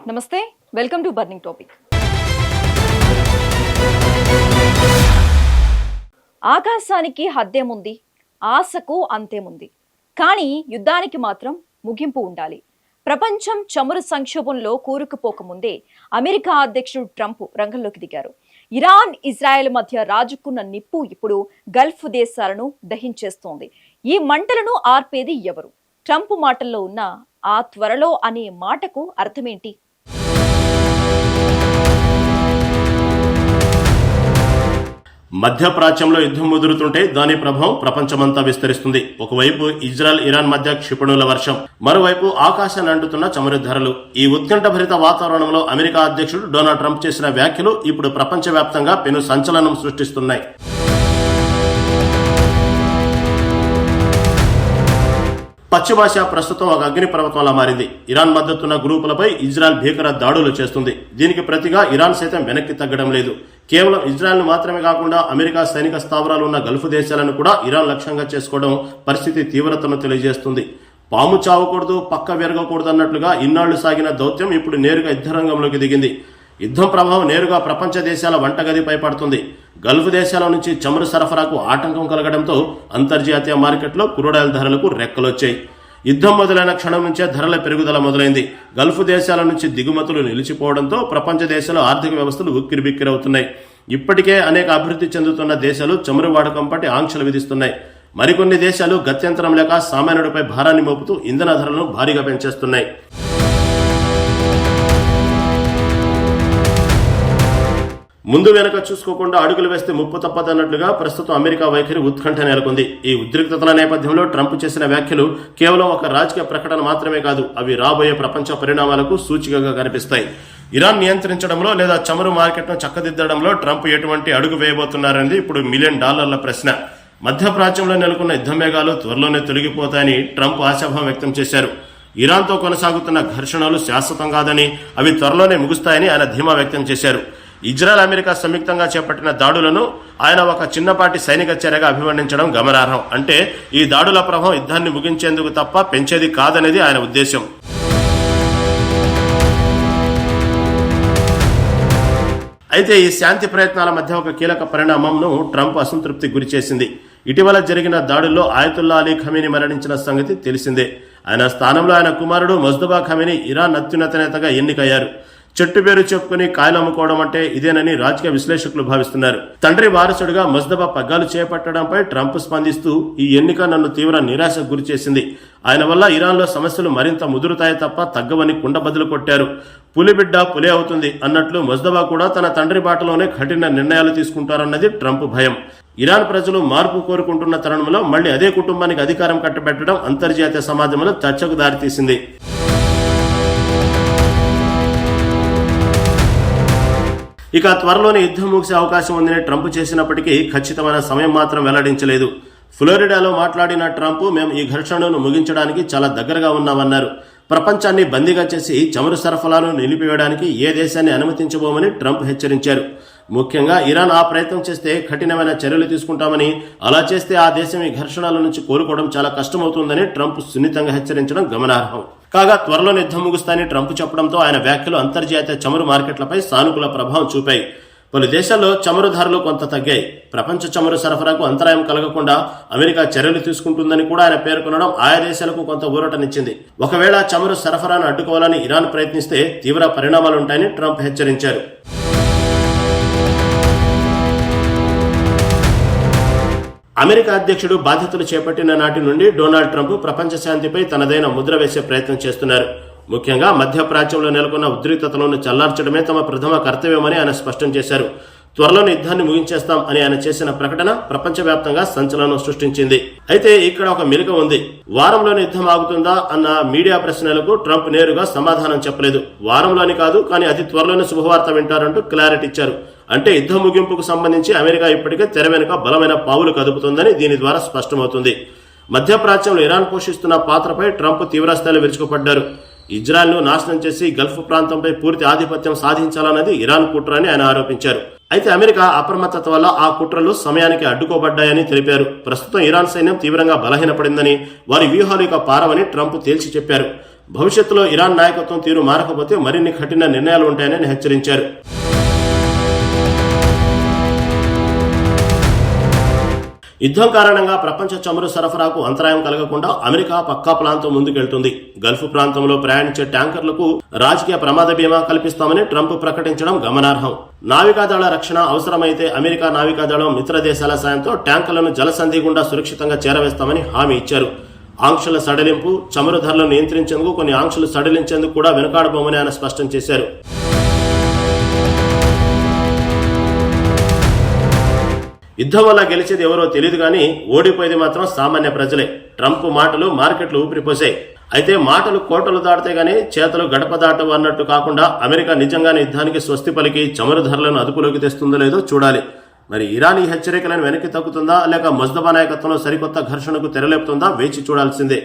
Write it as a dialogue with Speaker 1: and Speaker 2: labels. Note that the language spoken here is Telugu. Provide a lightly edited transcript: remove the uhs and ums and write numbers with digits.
Speaker 1: నమస్తే, వెల్కమ్ టు బర్నింగ్ టాపిక్. ఆకాశానికి హద్దేముంది, ఆశకు అంతేముంది. కానీ యుద్ధానికి మాత్రం ముగింపు ఉండాలి. ప్రపంచం చమురు సంక్షోభంలో కూరుకుపోకముందే అమెరికా అధ్యక్షుడు ట్రంప్ రంగంలోకి దిగారు. ఇరాన్, ఇజ్రాయెల్ మధ్య రాజుకున్న నిప్పు ఇప్పుడు గల్ఫ్ దేశాలను దహించేస్తోంది. ఈ మంటలను ఆర్పేది ఎవరు? ట్రంప్ మాటల్లో ఉన్న ఆ త్వరలో అనే మాటకు అర్థమేంటి?
Speaker 2: మధ్యప్రాచ్యంలో యుద్ధం ముదురుతుంటే దాని ప్రభావం ప్రపంచమంతా విస్తరిస్తుంది. ఒకవైపు ఇజ్రాయెల్, ఇరాన్ మధ్య క్షిపణుల వర్షం, మరోవైపు ఆకాశాన్ని అంటుతున్న చమురు ధరలు. ఈ ఉత్కంఠభరిత వాతావరణంలో అమెరికా అధ్యక్షుడు డొనాల్డ్ ట్రంప్ చేసిన వ్యాఖ్యలు ఇప్పుడు ప్రపంచవ్యాప్తంగా పెను సంచలనం సృష్టిస్తున్నాయి. పశ్చిమాసియా ప్రస్తుతం ఒక అగ్నిపర్వతంలా మారింది. ఇరాన్ మద్దతున్న గ్రూపులపై ఇజ్రాయెల్ భీకర దాడులు చేస్తుంది. దీనికి ప్రతిగా ఇరాన్ సైతం వెనక్కి తగ్గడం లేదు. కేవలం ఇజ్రాయెల్ మాత్రమే కాకుండా అమెరికా సైనిక స్థావరాలు ఉన్న గల్ఫ్ దేశాలను కూడా ఇరాన్ లక్ష్యంగా చేసుకోవడం పరిస్థితి తీవ్రతను తెలియజేస్తుంది. పాము చావకూడదు, పక్క విరగకూడదు అన్నట్లుగా ఇన్నాళ్లు సాగిన దౌత్యం ఇప్పుడు నేరుగా యుద్ధరంగంలోకి దిగింది. యుద్ధం ప్రభావం నేరుగా ప్రపంచ దేశాల వంటగదిపై పడుతుంది. గల్ఫ్ దేశాల నుంచి చమురు సరఫరాకు ఆటంకం కలగడంతో అంతర్జాతీయ మార్కెట్లో క్రూడాయిల్ ధరలకు రెక్కలొచ్చాయి. యుద్ధం మొదలైన క్షణం నుంచే ధరల పెరుగుదల మొదలైంది. గల్ఫ్ దేశాల నుంచి దిగుమతులు నిలిచిపోవడంతో ప్రపంచ దేశాల ఆర్థిక వ్యవస్థలు ఉక్కిరిబిక్కిరవుతున్నాయి. ఇప్పటికే అనేక అభివృద్ధి చెందుతున్న దేశాలు చమురు వాడకం పట్టి ఆంక్షలు విధిస్తున్నాయి. మరికొన్ని దేశాలు గత్యంతరం లేక సామాన్యుడిపై భారాన్ని మోపుతూ ఇంధన ధరలను భారీగా పెంచేస్తున్నాయి. ముందు వెనక చూసుకోకుండా అడుగులు వేస్తే ముప్పు తప్పదన్నట్లుగా ప్రస్తుతం అమెరికా వైఖరి ఉత్కంఠ నెలకొంది. ఈ ఉద్రిక్తతల నేపథ్యంలో ట్రంప్ చేసిన వ్యాఖ్యలు కేవలం ఒక రాజకీయ ప్రకటన మాత్రమే కాదు, అవి రాబోయే ప్రపంచ పరిణామాలకు సూచికగా కనిపిస్తాయి. ఇరాన్ నియంత్రించడంలో లేదా చమురు మార్కెట్ను చక్కదిద్దడంలో ట్రంప్ ఎటువంటి అడుగు వేయబోతున్నారనేది ఇప్పుడు $1 మిలియన్ ప్రశ్న. మధ్యప్రాచ్యంలో నెలకొన్న యుద్ధ మేఘాలు త్వరలోనే తొలగిపోతాయని ట్రంప్ ఆశాభావం వ్యక్తం చేశారు. ఇరాన్తో కొనసాగుతున్న ఘర్షణలు శాశ్వతం కాదని, అవి త్వరలోనే ముగుస్తాయని ఆయన ధీమా వ్యక్తం చేశారు. ఇజ్రాయెల్, అమెరికా సంయుక్తంగా చేపట్టిన దాడులను ఆయన ఒక చిన్నపాటి సైనిక చర్యగా అభివర్ణించడం గమనార్హం. అంటే ఈ దాడుల ప్రభావం యుద్ధాన్ని ముగించేందుకు తప్ప పెంచేది కాదనేది ఆయన ఉద్దేశం. అయితే ఈ శాంతి ప్రయత్నాల మధ్య ఒక కీలక పరిణామంను ట్రంప్ అసంతృప్తి గురిచేసింది. ఇటీవల జరిగిన దాడుల్లో ఆయతుల్లా అలీ ఖమీనీ మరణించిన సంగతి తెలిసిందే. ఆయన స్థానంలో ఆయన కుమారుడు ముజ్తబా ఖమీనీ ఇరాన్ అత్యున్నత నేతగా ఎన్నికయ్యారు. చెట్టు పేరు చెప్పుకుని కాయలు అమ్ముకోవడం అంటే ఇదేనని రాజకీయ విశ్లేషకులు భావిస్తున్నారు. తండ్రి వారసుడిగా ముజ్తబా పగ్గాలు చేపట్టడంపై ట్రంప్ స్పందిస్తూ, ఈ ఎన్నిక నన్ను తీవ్ర నిరాశకు గురి చేసింది. ఆయన వల్ల ఇరాన్లో సమస్యలు మరింత ముదురుతాయి తప్ప తగ్గవని కుండబద్దలు కొట్టారు. పులిబిడ్డ పులి అవుతుంది అన్నట్లు ముజ్తబా కూడా తన తండ్రి బాటలోనే కఠిన నిర్ణయాలు తీసుకుంటారన్నది ట్రంప్ భయం. ఇరాన్ ప్రజలు మార్పు కోరుకుంటున్న తరుణంలో మళ్లీ అదే కుటుంబానికి అధికారం కట్టబెట్టడం అంతర్జాతీయ సమాజంలో చర్చకు దారితీసింది. ఇక త్వరలోనే యుద్ధం ముగిసే అవకాశం ఉందని ట్రంప్ చేసినప్పటికీ ఖచ్చితమైన సమయం మాత్రం వెల్లడించలేదు. ఫ్లోరిడాలో మాట్లాడిన ట్రంప్, మేము ఈ ఘర్షణను ముగించడానికి చాలా దగ్గరగా ఉన్నామన్నారు. ప్రపంచాన్ని బందీగా చేసి చమురు సరఫరాను నిలిపివేయడానికి ఏ దేశాన్ని అనుమతించబోమని ట్రంప్ హెచ్చరించారు. ముఖ్యంగా ఇరాన్ ఆ ప్రయత్నం చేస్తే కఠినమైన చర్యలు తీసుకుంటామని, అలా చేస్తే ఆ దేశం ఈ ఘర్షణల నుంచి కోలుకోవడం చాలా కష్టమవుతుందని ట్రంప్ సున్నితంగా హెచ్చరించడం గమనార్హం. కాగా త్వరలో యుద్ధం ముగుస్తాయని ట్రంప్ చెప్పడంతో ఆయన వ్యాఖ్యలు అంతర్జాతీయ చమురు మార్కెట్లపై సానుకూల ప్రభావం చూపాయి. పలు దేశాల్లో చమురు ధరలు కొంత తగ్గాయి. ప్రపంచ చమురు సరఫరాకు అంతరాయం కలగకుండా అమెరికా చర్యలు తీసుకుంటుందని కూడా ఆయన పేర్కొనడం ఆయా దేశాలకు కొంత ఊరటనిచ్చింది. ఒకవేళ చమురు సరఫరాను అడ్డుకోవాలని ఇరాన్ ప్రయత్నిస్తే తీవ్ర పరిణామాలుంటాయని ట్రంప్ హెచ్చరించారు. అమెరికా అధ్యక్షుడు బాధ్యతలు చేపట్టిన నాటి నుండి డొనాల్డ్ ట్రంప్ ప్రపంచ శాంతిపై తనదైన ముద్ర వేసే ప్రయత్నం చేస్తున్నారు. ముఖ్యంగా మధ్యప్రాచ్యంలో నెలకొన్న ఉద్రిక్తతలను చల్లార్చడమే తమ ప్రథమ కర్తవ్యమని ఆయన స్పష్టం చేశారు. త్వరలోనే యుద్ధాన్ని ముగించేస్తాం అని ఆయన చేసిన ప్రకటన ప్రపంచవ్యాప్తంగా సంచలనం సృష్టించింది. అయితే ఇక్కడ ఒక మెలిక ఉంది. వారంలోనే యుద్ధం ఆగుతుందా అన్న మీడియా ప్రశ్నలకు ట్రంప్ నేరుగా సమాధానం చెప్పలేదు. వారంలోని కాదు, కానీ అతి త్వరలోనే శుభవార్త వింటారంటూ క్లారిటీ ఇచ్చారు. అంటే యుద్ధ ముగింపుకు సంబంధించి అమెరికా ఇప్పటికే తెర వెనుక బలమైన పావులు కదుపుతుందని దీని ద్వారా స్పష్టమవుతుంది. మధ్యప్రాచ్యంలో ఇరాన్ పోషిస్తున్న పాత్రపై ట్రంప్ తీవ్రస్థాయిలో విరుచుకుపడ్డారు. ఇజ్రాయెల్ను నాశనం చేసి గల్ఫ్ ప్రాంతంపై పూర్తి ఆధిపత్యం సాధించాలన్నది ఇరాన్ కుట్ర అని ఆయన ఆరోపించారు. అయితే అమెరికా అప్రమత్తత వల్ల ఆ కుట్రలు సమయానికి అడ్డుకోబడ్డాయని తెలిపారు. ప్రస్తుతం ఇరాన్ సైన్యం తీవ్రంగా బలహీనపడిందని, వారి వ్యూహాలు ఇక పారవని ట్రంప్ తేల్చి చెప్పారు. భవిష్యత్తులో ఇరాన్ నాయకత్వం తీరు మారకపోతే మరిన్ని కఠిన నిర్ణయాలు ఉంటాయని హెచ్చరించారు. యుద్ధం కారణంగా ప్రపంచ చమురు సరఫరాకు అంతరాయం కలగకుండా అమెరికా పక్కా ప్లాన్తో ముందుకెళ్తుంది. గల్ఫ్ ప్రాంతంలో ప్రయాణించే ట్యాంకర్లకు రాజకీయ ప్రమాద బీమా కల్పిస్తామని ట్రంప్ ప్రకటించడం గమనార్హం. నావికాదళ రక్షణ అవసరమైతే అమెరికా నావికాదళం మిత్ర దేశాల సాయంతో ట్యాంకర్లను జలసంధి గుండా సురక్షితంగా చేరవేస్తామని హామీ ఇచ్చారు. ఆంక్షల సడలింపు, చమురు ధరలను నియంత్రించేందుకు కొన్ని ఆంక్షలు సడలించేందుకు కూడా వెనుకాడబోమని ఆయన స్పష్టం చేశారు. యుద్ధం వల్ల గెలిచేది ఎవరో తెలియదు కానీ ఓడిపోయేది మాత్రం సామాన్య ప్రజలే. ట్రంప్ మాటలు మార్కెట్లు ఊపిరిపోసాయి. అయితే మాటలు కోటలు దాటితే గానీ చేతలు గడప దాటవు అన్నట్టు కాకుండా అమెరికా నిజంగానే యుద్ధానికి స్వస్తి పలికి చమురు ధరలను అదుపులోకి తెస్తుందో లేదో చూడాలి. మరి ఇరాన్ ఈ హెచ్చరికలను వెనక్కి తగ్గుతుందా లేక ముజ్తఫా నాయకత్వంలో సరికొత్త ఘర్షణకు తెరలేపుతుందా వేచి చూడాల్సిందే.